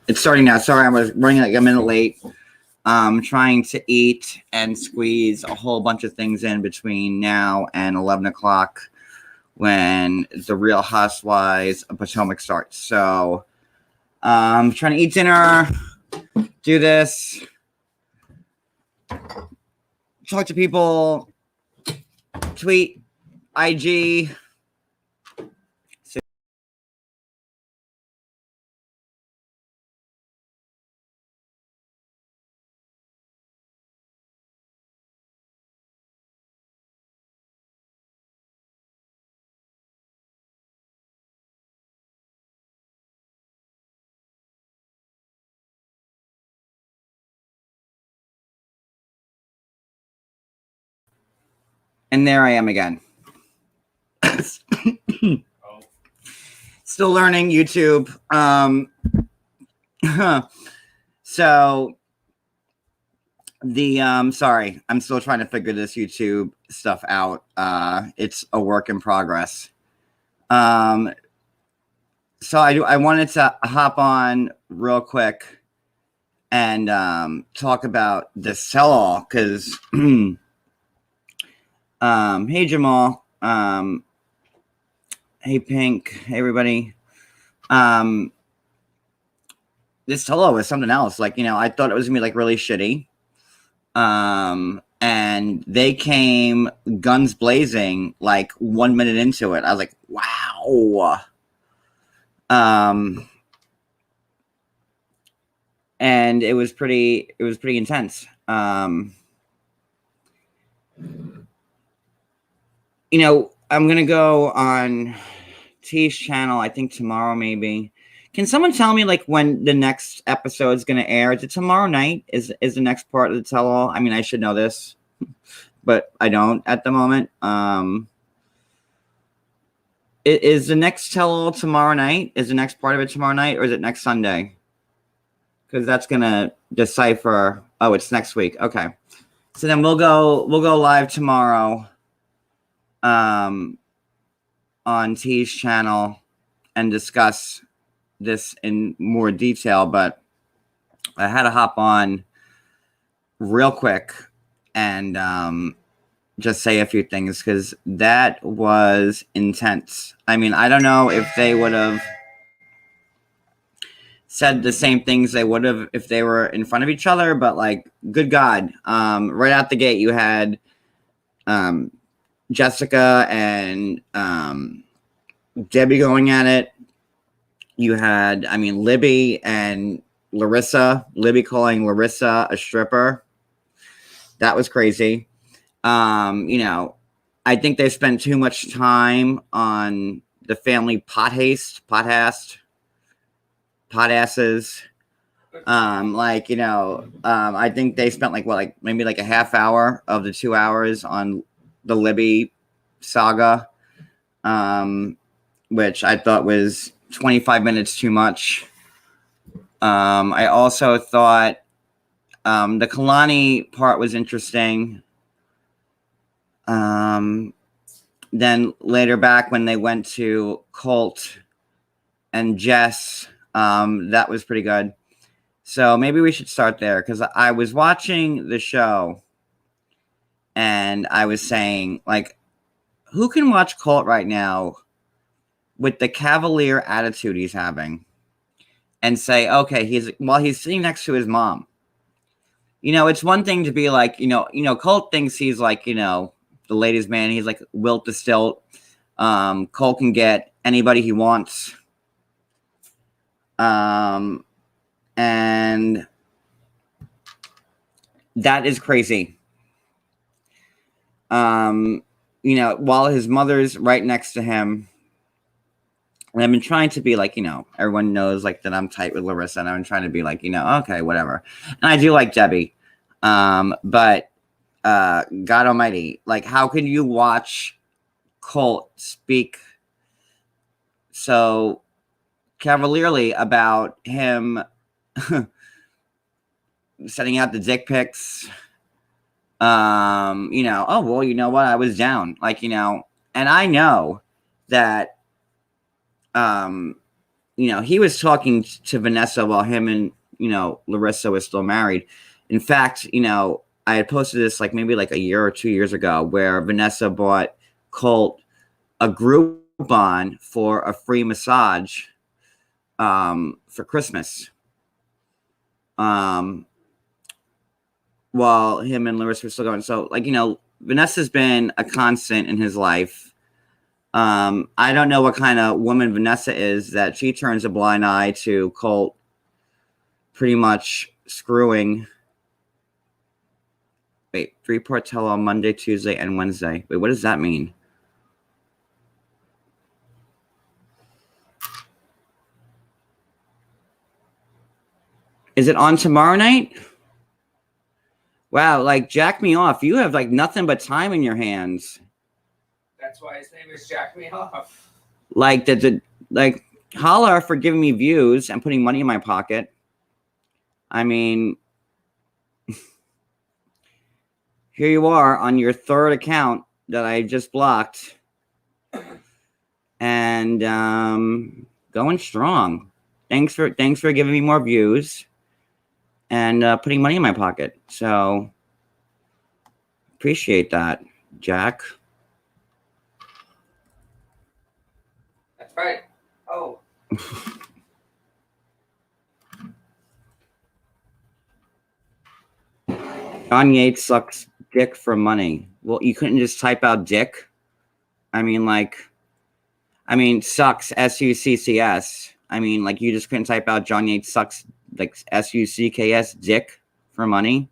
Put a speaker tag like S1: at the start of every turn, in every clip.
S1: It's starting now. Sorry, I was running like a minute late. Trying to eat and squeeze a whole bunch of things in between now and 11 o'clock when the Real Housewives of Potomac starts. So, trying to eat dinner, do this, talk to people, tweet, IG. And there I am again. Still learning YouTube. So sorry, I'm still trying to figure this YouTube stuff out. It's a work in progress. So I wanted to hop on real quick and talk about the sell-all because hey Jamal, hey Pink, hey everybody. This sell-all was something else. Like, I thought it was gonna be like really shitty. And they came guns blazing like 1 minute into it. I was like, wow. And it was pretty intense. I'm gonna go on T's channel, I think tomorrow maybe. Can someone tell me like when the next episode is gonna air? Is it tomorrow night? Is the next part of the tell-all? I mean, I should know this, but I don't at the moment. Is the next tell-all tomorrow night? Is the next part of it tomorrow night, or is it next Sunday? Because that's gonna decipher. Oh, it's next week. Okay, so then we'll go live tomorrow, on T's channel and discuss this in more detail. But I had to hop on real quick and just say a few things because that was intense. I mean, I don't know if they would have said the same things they would have if they were in front of each other, but like, good God, right out the gate, you had Jessica and Debbie going at it. You had, Libby and Larissa. Libby calling Larissa a stripper. That was crazy. I think they spent too much time on the family potasses. I think they spent maybe a half hour of the 2 hours on the Libby saga, which I thought was 25 minutes too much. I also thought the Kalani part was interesting. Then later back when they went to Colt and Jess, that was pretty good. So maybe we should start there because I was watching the show and I was saying, like, who can watch Colt right now with the cavalier attitude he's having and say, okay, he's sitting next to his mom. It's one thing to be like, Colt thinks he's like, the ladies' man. He's like Wilt the Stilt. Colt can get anybody he wants. And that is crazy. While his mother's right next to him, and I've been trying to be like, everyone knows like that I'm tight with Larissa, and I'm trying to be like, okay, whatever. And I do like Debbie. But God almighty, like, how can you watch Colt speak so cavalierly about him sending out the dick pics? Oh, well, you know what? I was down. Like, and I know that, he was talking to Vanessa while him and, Larissa was still married. In fact, I had posted this like maybe like a year or 2 years ago where Vanessa bought Colt a Groupon for a free massage for Christmas. While him and Larissa were still going. So, like, Vanessa's been a constant in his life. I don't know what kind of woman Vanessa is that she turns a blind eye to Colt pretty much screwing. Wait, Freeport Tell on Monday, Tuesday, and Wednesday. Wait, what does that mean? Is it on tomorrow night? Wow, like, jack me off. You have, like, nothing but time in your hands.
S2: That's why his name is Jack Me Off.
S1: Like, like, holla for giving me views and putting money in my pocket. I mean, here you are on your third account that I just blocked. And going strong. Thanks for giving me more views and putting money in my pocket. So appreciate that, Jack.
S2: That's right. Oh.
S1: John Yates sucks dick for money. Well, you couldn't just type out dick? I mean, sucks, S-U-C-C-S. I mean, like, you just couldn't type out John Yates sucks, like, S-U-C-K-S, dick for money?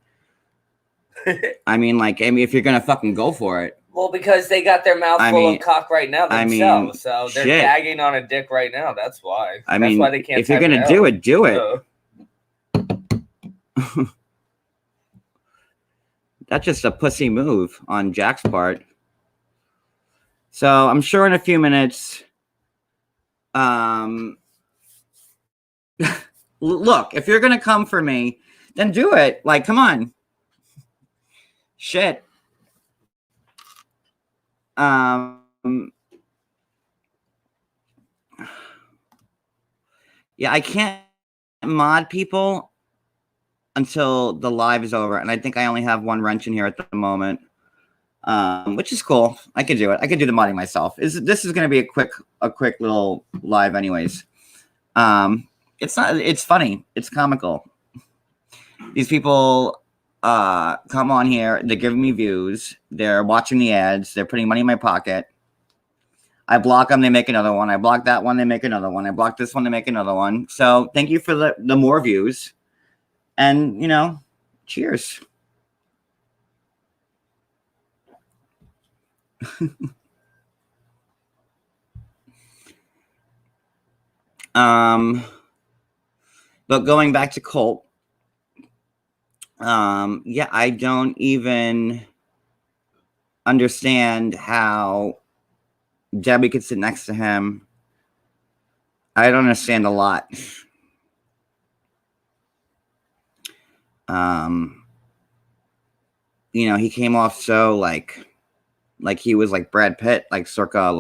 S1: I mean, if you're going to fucking go for it.
S2: Well, because they got their mouth full of cock right now themselves, so they're gagging on a dick right now. That's why. That's why they can't.
S1: If you're gonna do it, do it. That's just a pussy move on Jack's part. So I'm sure in a few minutes. Look, if you're gonna come for me, then do it. Like, come on. Shit. Yeah, I can't mod people until the live is over, and I think I only have one wrench in here at the moment, which is cool. I could do it. I could do the modding myself. This is going to be a quick little live, anyways. It's not. It's funny. It's comical. These people come on here. They're giving me views. They're watching the ads. They're putting money in my pocket. I block them, they make another one. I block that one, they make another one. I block this one, they make another one. So thank you for the more views. And, cheers. But going back to Colt, yeah, I don't even understand how Debbie could sit next to him. I don't understand a lot. He came off so like he was like Brad Pitt, like circa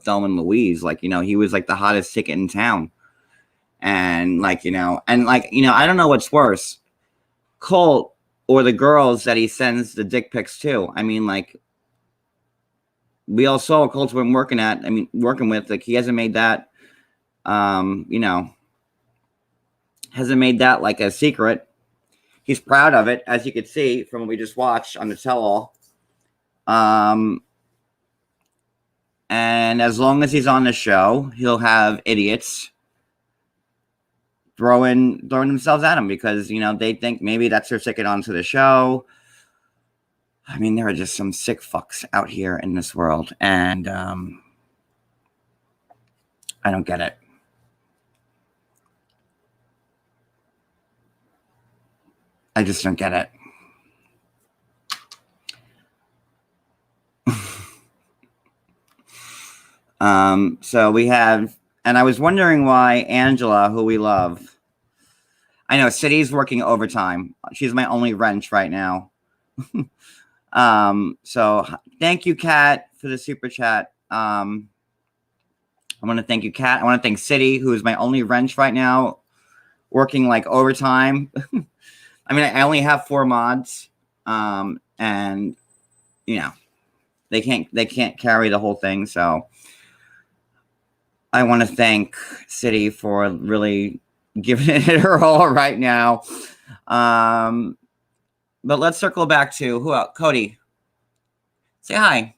S1: Thelma and Louise, he was like the hottest ticket in town. And I don't know what's worse, Colt or the girls that he sends the dick pics to. I mean, we all saw what Colt's been working with. Like, he hasn't made that, hasn't made that like a secret. He's proud of it, as you could see from what we just watched on the tell-all. And as long as he's on the show, he'll have idiots throwing themselves at him because, they think maybe that's their ticket onto the show. I mean, there are just some sick fucks out here in this world, and I don't get it. I just don't get it. So we have, and I was wondering why Angela, who we love, I know City's working overtime. She's my only wrench right now. So thank you, Kat, for the super chat. I want to thank you, Kat. I want to thank City, who is my only wrench right now, working like overtime. I mean, I only have 4 mods, and you know, they can't carry the whole thing. So I want to thank City for really giving it her all right now. But let's circle back to who else? Cody. Say hi.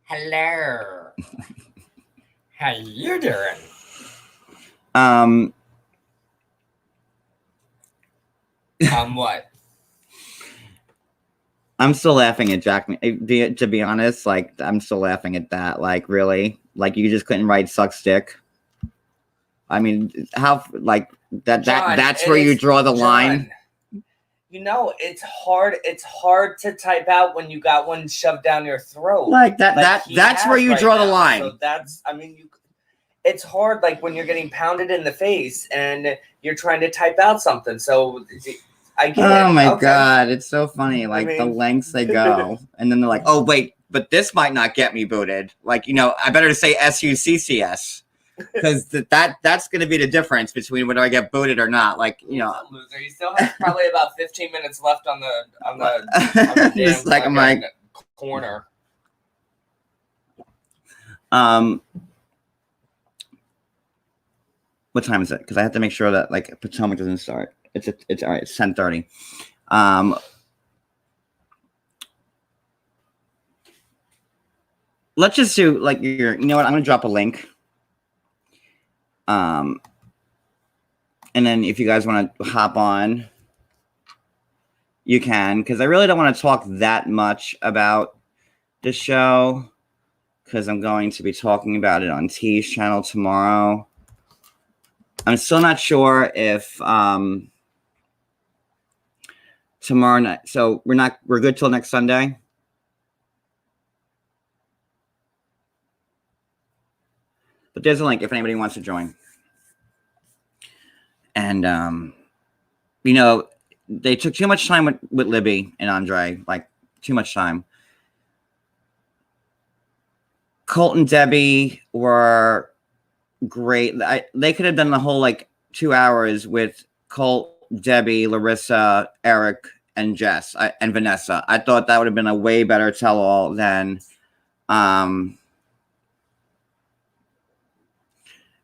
S2: Hello. How you doing? What?
S1: I'm still laughing at Jack. To be honest, like I'm still laughing at that. Like really, like you just couldn't write "suck stick." I mean, how like that?
S2: John,
S1: that's where you draw the line.
S2: You know, it's hard. It's hard to type out when you got one shoved down your throat.
S1: Like that. That's where you draw the line.
S2: So that's. I mean, it's hard. Like when you're getting pounded in the face and you're trying to type out something. So I get it.
S1: Oh my God, it's so funny. Like the lengths they go, and then they're like, "Oh wait, but this might not get me booted." Like I better say SUCCS. Because that's going to be the difference between whether I get booted or not. Like
S2: loser. You still have probably about 15 minutes left on the
S1: just like I'm like
S2: corner.
S1: What time is it? Because I have to make sure that like Potomac doesn't start. It's all right. It's 10:30. Let's just do like you know what? I'm going to drop a link. And then if you guys want to hop on, you can, because I really don't want to talk that much about the show, because I'm going to be talking about it on T's channel tomorrow. I'm still not sure if tomorrow night. So we're good till next Sunday. But there's a link if anybody wants to join. And they took too much time with Libby and Andre, like too much time. Colt and Debbie were great. They could have done the whole like 2 hours with Colt, Debbie, Larissa, Eric, and Jess and Vanessa. I thought that would have been a way better tell-all than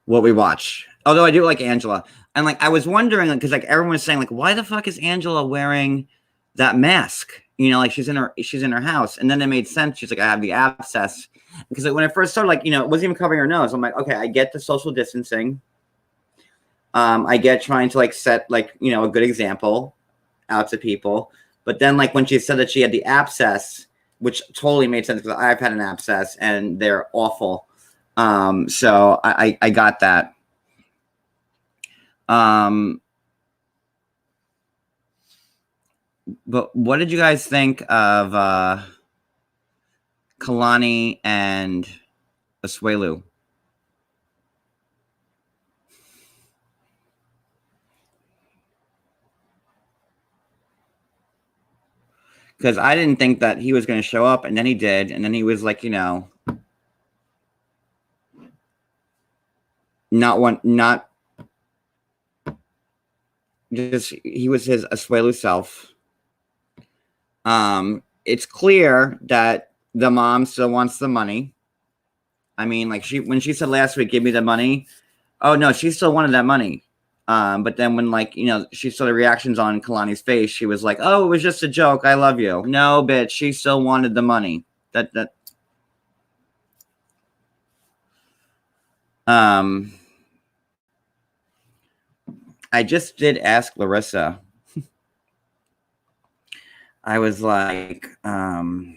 S1: what we watch. Although I do like Angela. And like I was wondering, because like everyone was saying, like, why the fuck is Angela wearing that mask? Like she's in her house. And then it made sense. She's like, I have the abscess. Because like, when I first started, like, it wasn't even covering her nose. I'm like, okay, I get the social distancing. I get trying to like set like, a good example out to people. But then like when she said that she had the abscess, which totally made sense because I've had an abscess and they're awful. So I got that. But what did you guys think of Kalani and Asuelu? Because I didn't think that he was going to show up, and then he did, and then he was like, not just, he was his Asuelu self. It's clear that the mom still wants the money. I mean, like when she said last week, give me the money. Oh no, she still wanted that money. But then when like, she saw the reactions on Kalani's face, she was like, oh, it was just a joke. I love you. No, bitch. She still wanted the money. I just did ask Larissa. I was like, I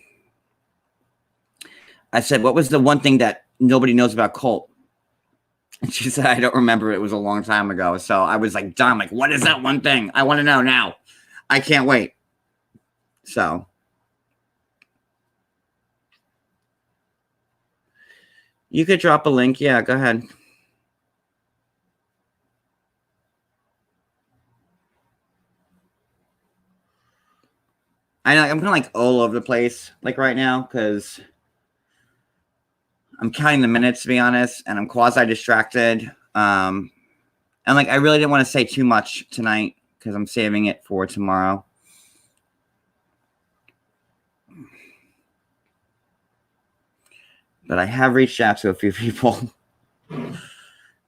S1: said, what was the one thing that nobody knows about Colt? And she said, I don't remember. It was a long time ago. So I was like, John, like, what is that one thing? I want to know now. I can't wait. So. You could drop a link. Yeah, go ahead. I know I'm kind of like all over the place like right now because I'm counting the minutes to be honest, and I'm quasi distracted. And like I really didn't want to say too much tonight because I'm saving it for tomorrow. But I have reached out to a few people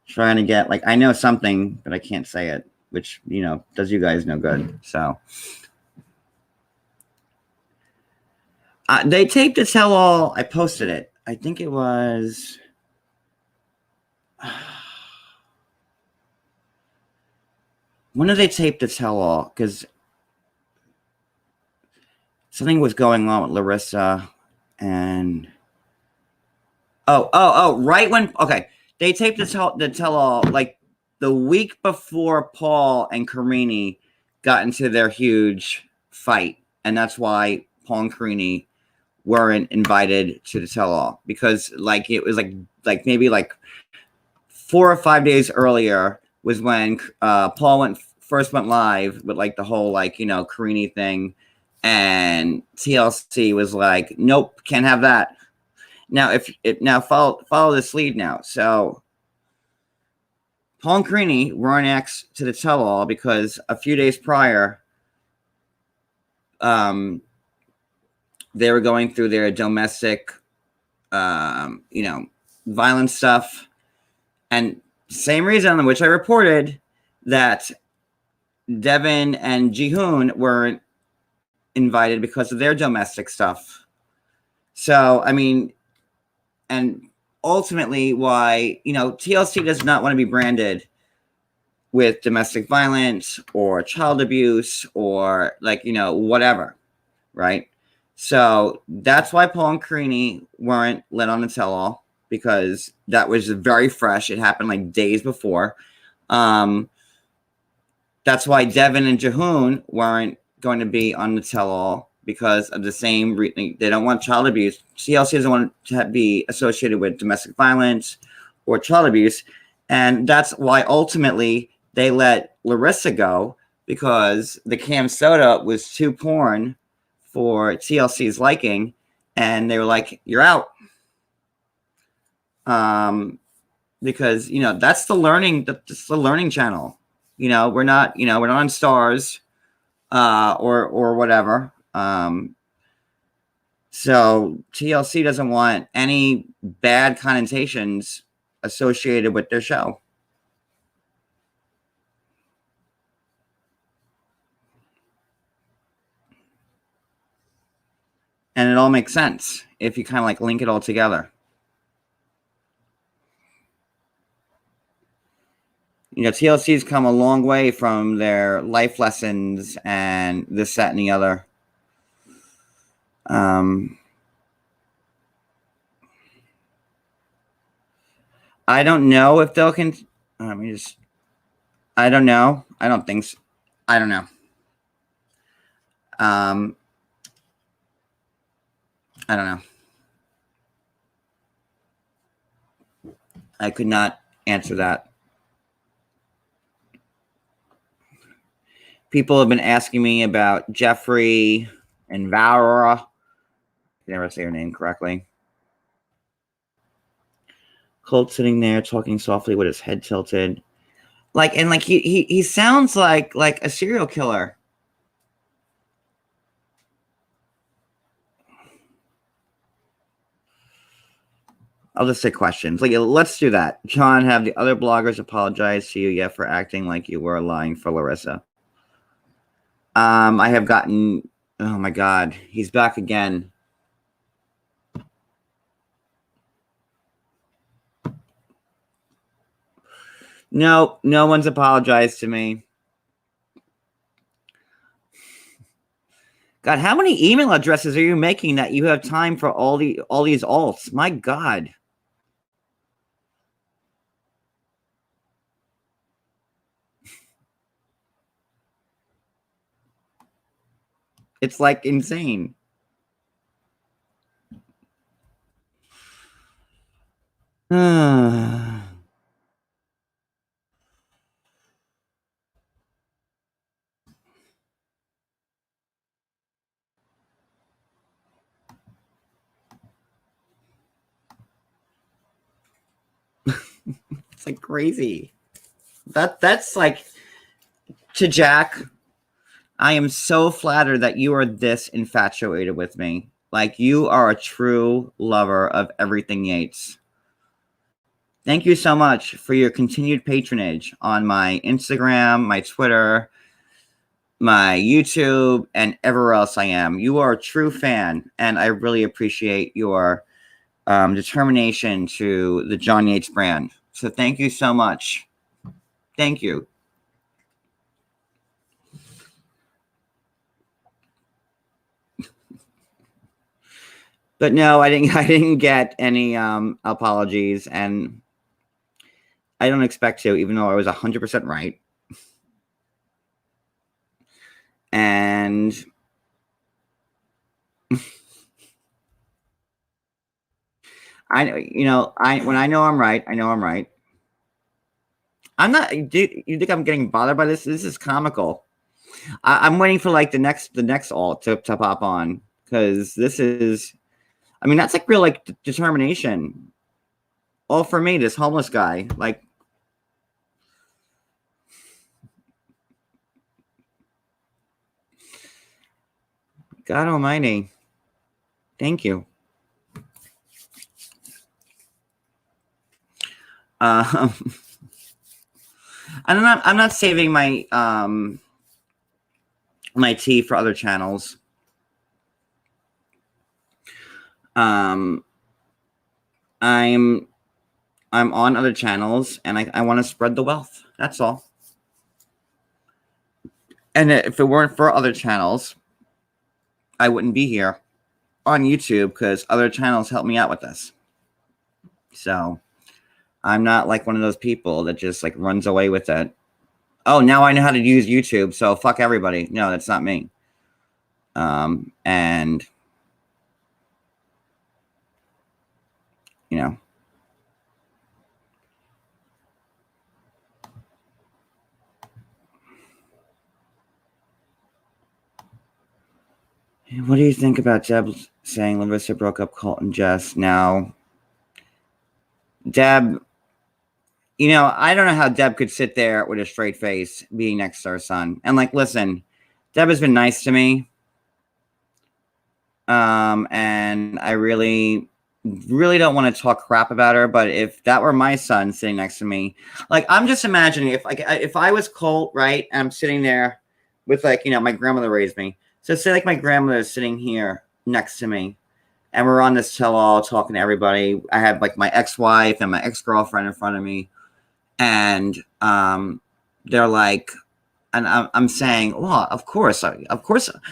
S1: trying to get like I know something, but I can't say it, which does you guys no good. So they taped a tell all. I posted it. I think it was. When did they tape the tell all? Because something was going on with Larissa and right when they taped the tell all like the week before Paul and Karini got into their huge fight, and that's why Paul and Karini weren't invited to the tell all because like it was like maybe like 4 or 5 days earlier was when Paul first went live with like the whole like Karini thing, and TLC was like, nope, can't have that. Now now follow this lead now. So Paul and Karini were next to the tell all because a few days prior, they were going through their domestic, violence stuff, and same reason on which I reported that Devin and Jihoon weren't invited because of their domestic stuff. So, I mean, and ultimately why, TLC does not want to be branded with domestic violence or child abuse or like, whatever, right? So that's why Paul and Karini weren't let on the tell-all because that was very fresh. It happened like days before. That's why Devin and Jihoon weren't going to be on the tell-all because of the same reason. They don't want child abuse. TLC doesn't want to be associated with domestic violence or child abuse. And that's why ultimately they let Larissa go because the Cam Soda was too porn for TLC's liking. And they were like, you're out. Because, that's the learning channel. We're not on Stars or whatever. So TLC doesn't want any bad connotations associated with their show. And it all makes sense if you kind of like link it all together. TLC's come a long way from their life lessons and this, that, and the other. I don't know if they'll I don't know. I don't think so. I don't know. I don't know. I could not answer that. People have been asking me about Jeffrey and Valra. I never say her name correctly. Colt sitting there talking softly with his head tilted. He sounds like a serial killer. I'll just say questions. Let's do that. John, have the other bloggers apologized to you yet for acting like you were lying for Larissa? I have gotten. Oh my God, he's back again. No one's apologized to me. God, how many email addresses are you making that you have time for all these alts? My God. It's like insane. It's like crazy. That's like, to Jack, I am so flattered that you are this infatuated with me. Like, you are a true lover of everything Yates. Thank you so much for your continued patronage on my Instagram, my Twitter, my YouTube, and everywhere else I am. You are a true fan, and I really appreciate your determination to the John Yates brand. So thank you so much. Thank you. But no, I didn't get any apologies, and I don't expect to, even though I was 100% right. And when I know I'm right, I know I'm right. I'm not. Dude, you think I'm getting bothered by this? This is comical. I'm waiting for like the next alt to pop on, because this is. I mean, that's like real like determination. All for me, this homeless guy. Like, God Almighty. Thank you. I'm not saving my my tea for other channels. I'm on other channels, and I want to spread the wealth. That's all. And if it weren't for other channels, I wouldn't be here on YouTube, because other channels help me out with this. So I'm not like one of those people that just like runs away with it. Oh, now I know how to use YouTube, so fuck everybody. No, that's not me. And you know, what do you think about Deb saying Larissa broke up Colt and Jess? Now, Deb, I don't know how Deb could sit there with a straight face being next to her son. And like, listen, Deb has been nice to me. And I really don't want to talk crap about her. But if that were my son sitting next to me, like, I'm just imagining if I was Colt, right? And I'm sitting there with like, my grandmother raised me. So say like my grandmother is sitting here next to me, and we're on this tell-all talking to everybody. I have like my ex-wife and my ex-girlfriend in front of me, and they're like, and I'm saying, well, of course, and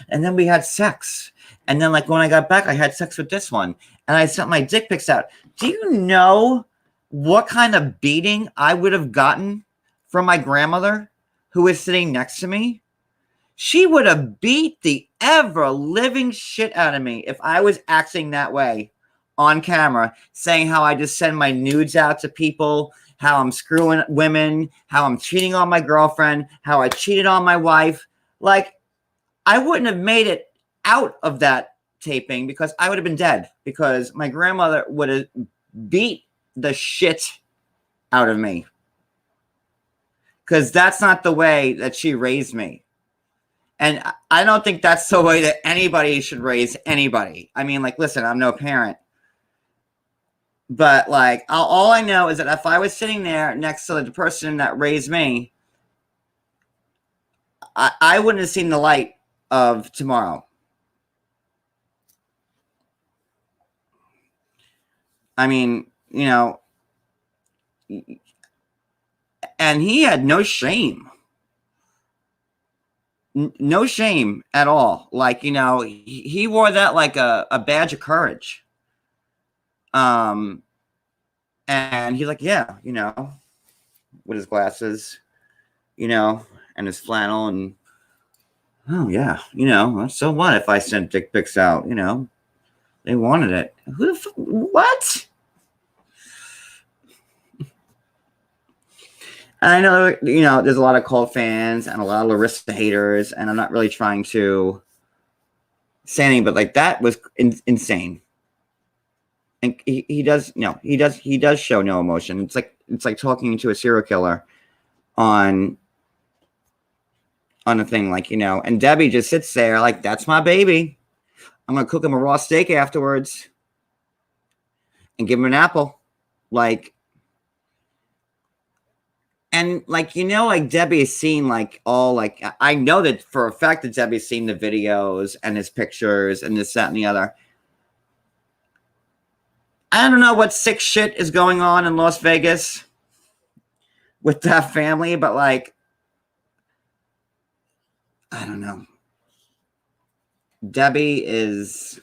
S1: then we had sex, and then like when I got back, I had sex with this one, and I sent my dick pics out. Do you know what kind of beating I would have gotten from my grandmother who was sitting next to me? She would have beat the ever-living shit out of me if I was acting that way on camera, saying how I just send my nudes out to people, how I'm screwing women, how I'm cheating on my girlfriend, how I cheated on my wife. Like, I wouldn't have made it out of that taping, because I would have been dead, because my grandmother would have beat the shit out of me, because that's not the way that she raised me. And I don't think that's the way that anybody should raise anybody. I mean, like, listen, I'm no parent. But, like, all I know is that if I was sitting there next to the person that raised me, I wouldn't have seen the light of tomorrow. I mean, and he had no shame. No shame at all. Like, he wore that like a badge of courage. And he's like, yeah, with his glasses, and his flannel, and oh yeah, so what if I sent dick pics out? They wanted it. What? And I know, there's a lot of Colt fans and a lot of Larissa haters, and I'm not really trying to say anything, but like, that was insane. And he does show no emotion. It's like, it's like talking to a serial killer on a thing, like, and Debbie just sits there like, that's my baby. I'm gonna cook him a raw steak afterwards and give him an apple. Like, and like, like Debbie's seen like all, like, I know that for a fact that Debbie's seen the videos and his pictures and this, that, and the other. I don't know what sick shit is going on in Las Vegas with that family, but like, I don't know. Debbie is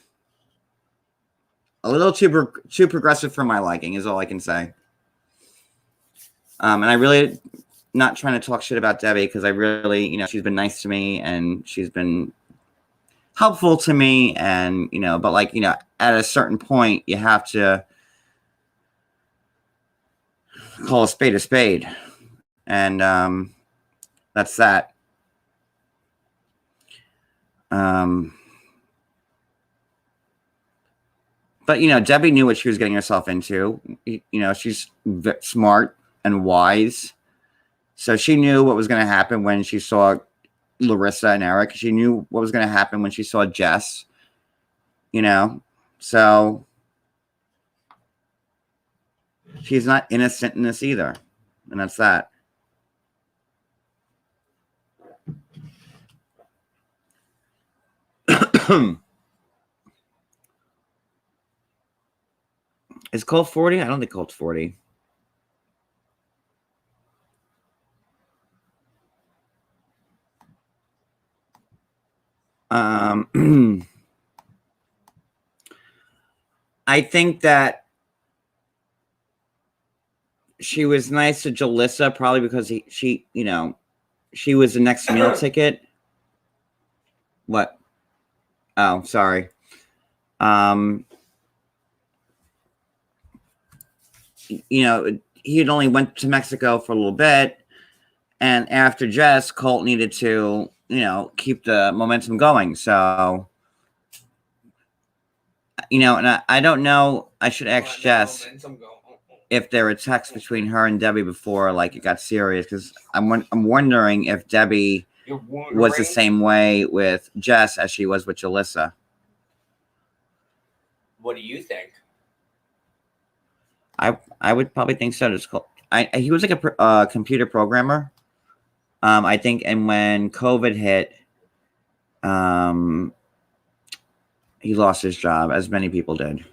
S1: a little too progressive for my liking, is all I can say. And I really not trying to talk shit about Debbie, because I really, she's been nice to me and she's been helpful to me, and but like, at a certain point you have to call a spade, and that's that. But Debbie knew what she was getting herself into. She's smart and wise, so she knew what was going to happen when she saw Larissa and Eric. She knew what was going to happen when she saw Jess. So she's not innocent in this either, and that's that. Is Colt 40? I don't think Colt's 40. I think that she was nice to Jalissa, probably because she was the next meal ticket. What? Oh, sorry. He had only went to Mexico for a little bit, and after Jess, Colt needed to, keep the momentum going. So, and I don't know. I should ask Jess if there were texts between her and Debbie before, like, it got serious, because I'm wondering if Debbie was the same way with Jess as she was with Jalissa.
S2: What do you think?
S1: I would probably think so. He was like a computer programmer. I think, and when COVID hit, he lost his job, as many people did.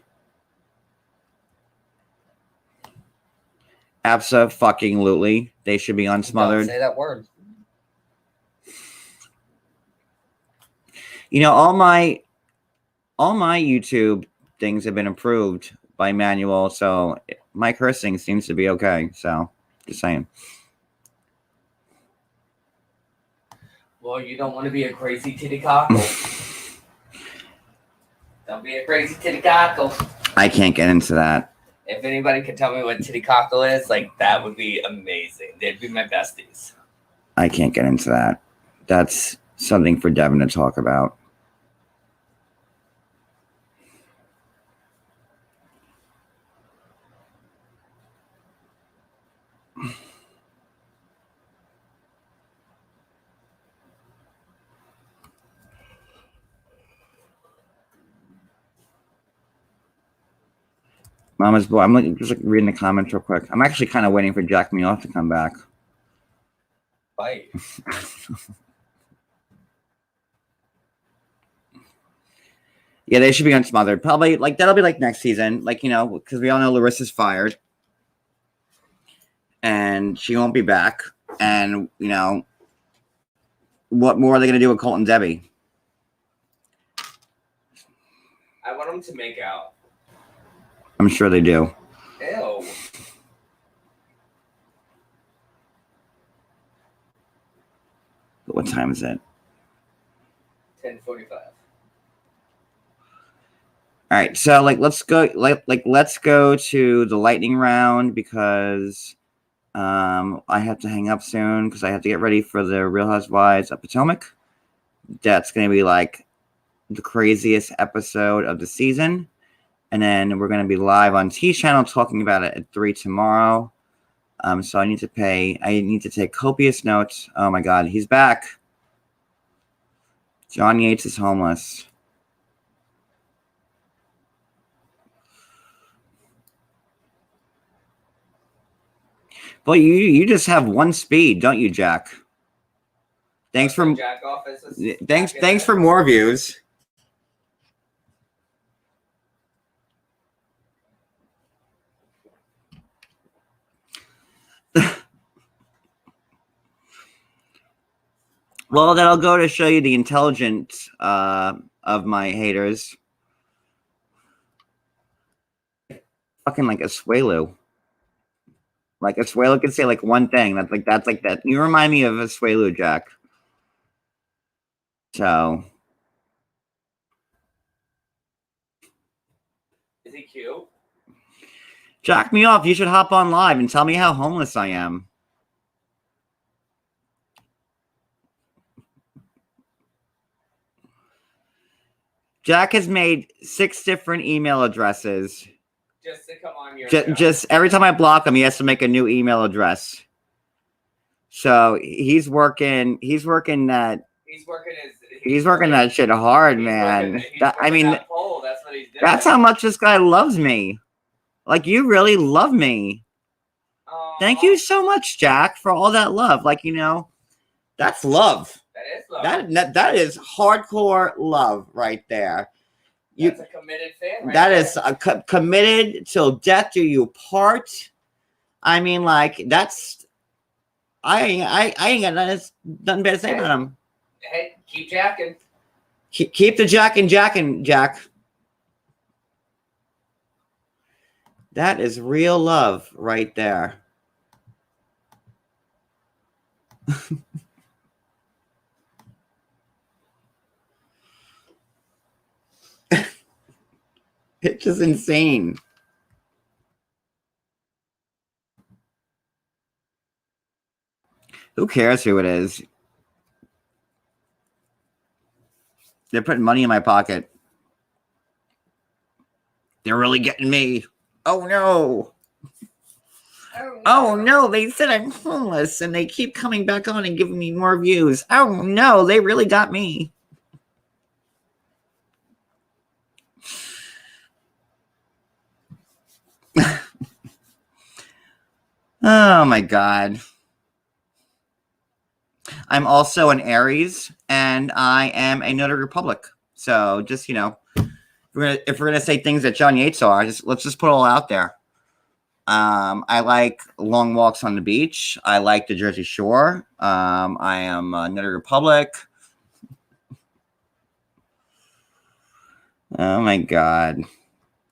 S1: Abso-fucking-lutely. They should be unsmothered.
S2: Don't say that word.
S1: All my YouTube things have been approved by manual, so my cursing seems to be okay. So, just saying.
S2: Well, you don't want to be a crazy titty cockle. Don't be a crazy titty cockle.
S1: I can't get into that.
S2: If anybody could tell me what titty cockle is, like, that would be amazing. They'd be my besties.
S1: I can't get into that. That's something for Devin to talk about. Mama's boy. I'm just reading the comments real quick. I'm actually kind of waiting for Jack Me Off to come back.
S2: Bite.
S1: Yeah, they should be unsmothered. Probably, like, that'll be like next season. Like, because we all know Larissa's fired. And she won't be back. And, what more are they going to do with Colt and Debbie?
S2: I want them to make out.
S1: I'm sure they do.
S2: Ew.
S1: But what time is it?
S2: 10:45.
S1: All right, so let's go. Let's go to the lightning round, because I have to hang up soon because I have to get ready for the Real Housewives of Potomac. That's going to be like the craziest episode of the season. And then we're going to be live on T Channel talking about it at 3 tomorrow. So I need to pay. I need to take copious notes. Oh my God, he's back. John Yates is homeless. Well, you just have one speed, don't you, Jack? Thanks for
S2: Jack office.
S1: thanks for more views. Well, that'll go to show you the intelligence of my haters. Fucking like Asuelu. Like Asuelu can say like one thing. That's like that. You remind me of Asuelu, Jack. So.
S2: Is he cute?
S1: Jack me off. You should hop on live and tell me how homeless I am. Jack has made 6 different email addresses.
S2: Just to come on your
S1: just every time I block him, he has to make a new email address. So he's working that. He's working that shit hard, man. I mean,
S2: that's what he's doing.
S1: That's how much this guy loves me. Like, you really love me. Thank you so much, Jack, for all that love. Like, that's love.
S2: That is love.
S1: That is hardcore love right there.
S2: That's a committed fan. Right
S1: that
S2: there.
S1: is committed till death do you part. I mean, like, that's. I ain't got nothing bad to say about him.
S2: Hey, keep jacking.
S1: Keep the jacking, Jack. That is real love right there. It's just insane. Who cares who it is? They're putting money in my pocket. They're really getting me. Oh no. Oh no, they said I'm homeless and they keep coming back on and giving me more views. Oh no, they really got me. Oh my God. I'm also an Aries and I am a notary republic. So just, if we're gonna say things that John Yates are, let's just put it all out there. I like long walks on the beach. I like the Jersey Shore. I am a notary republic. Oh my God.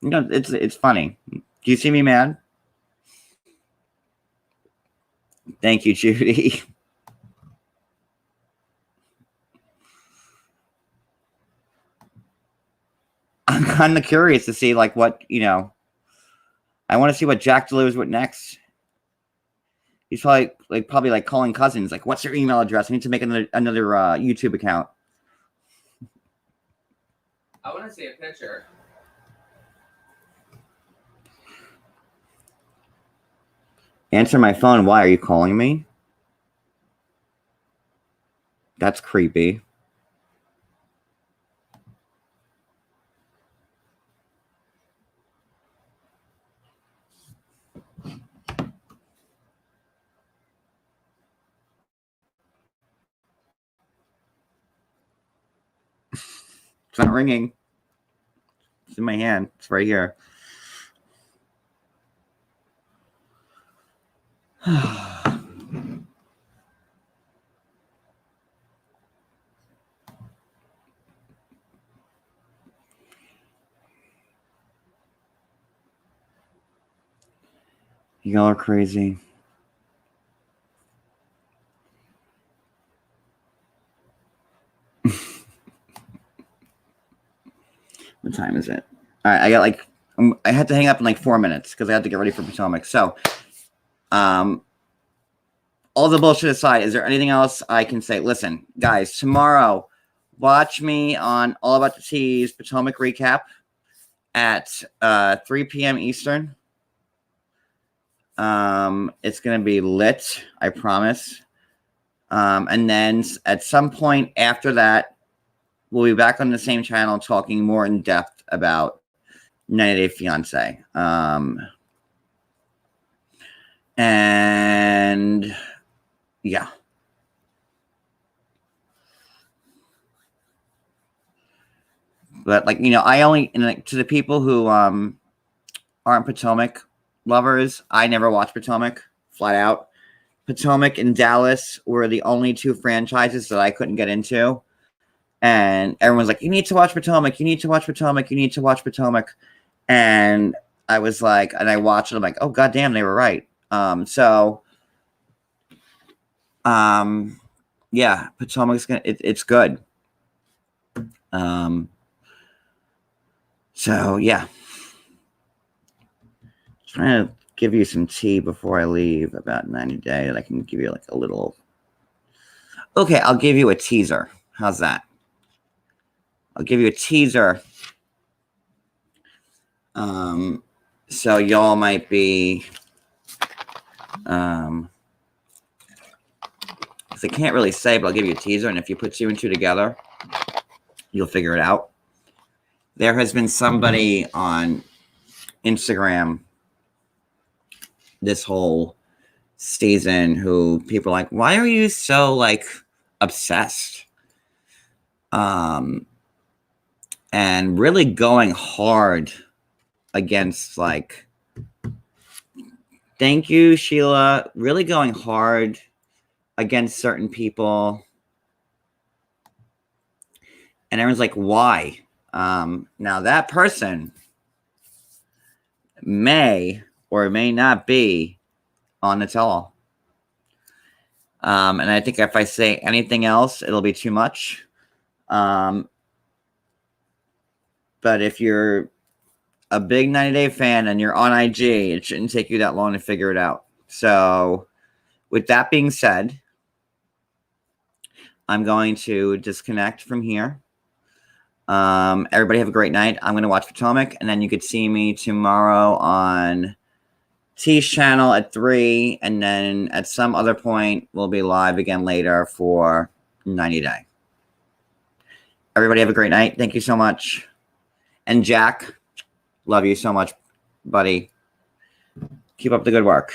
S1: It's funny. Do you see me mad? Thank you, Judy. I'm kind of curious to see like what, I want to see what Jack delivers with next. He's probably calling cousins, like, what's your email address? I need to make another YouTube account.
S2: I want to see a picture.
S1: Answer my phone. Why are you calling me? That's creepy. It's not ringing. It's in my hand. It's right here. Y'all are crazy. What time is it? All right, I had to hang up in 4 minutes because I had to get ready for Potomac. So, all the bullshit aside, is there anything else I can say? Listen, guys, tomorrow, watch me on All About the Teas Potomac recap at 3 p.m. Eastern. It's going to be lit, I promise. And then at some point after that, we'll be back on the same channel talking more in depth about 90 Day Fiance. And yeah. But like, I only, and like, to the people who aren't Potomac lovers, I never watched Potomac, flat out. Potomac and Dallas were the only two franchises that I couldn't get into. And everyone's like, you need to watch Potomac, you need to watch Potomac, you need to watch Potomac. And I was like, and I watched it, I'm like, oh goddamn, they were right. Yeah, Potomac's it's good. So yeah. Trying to give you some tea before I leave about 90 Day. I can give you like a little. Okay, I'll give you a teaser. How's that? I'll give you a teaser. So y'all might be. Because I can't really say, but I'll give you a teaser, and if you put two and two together, you'll figure it out. There has been somebody on Instagram this whole season who people are like, why are you so like obsessed? And really going hard against like, thank you, Sheila, really going hard against certain people. And everyone's like, why? Now that person may or may not be on the tell-all. And I think if I say anything else, it'll be too much. But if you're a big 90 Day fan and you're on IG, it shouldn't take you that long to figure it out. So with that being said, I'm going to disconnect from here. Everybody have a great night. I'm going to watch Potomac, and then you could see me tomorrow on T's channel at 3, and then at some other point, we'll be live again later for 90 Day. Everybody have a great night. Thank you so much. And Jack, love you so much, buddy. Keep up the good work.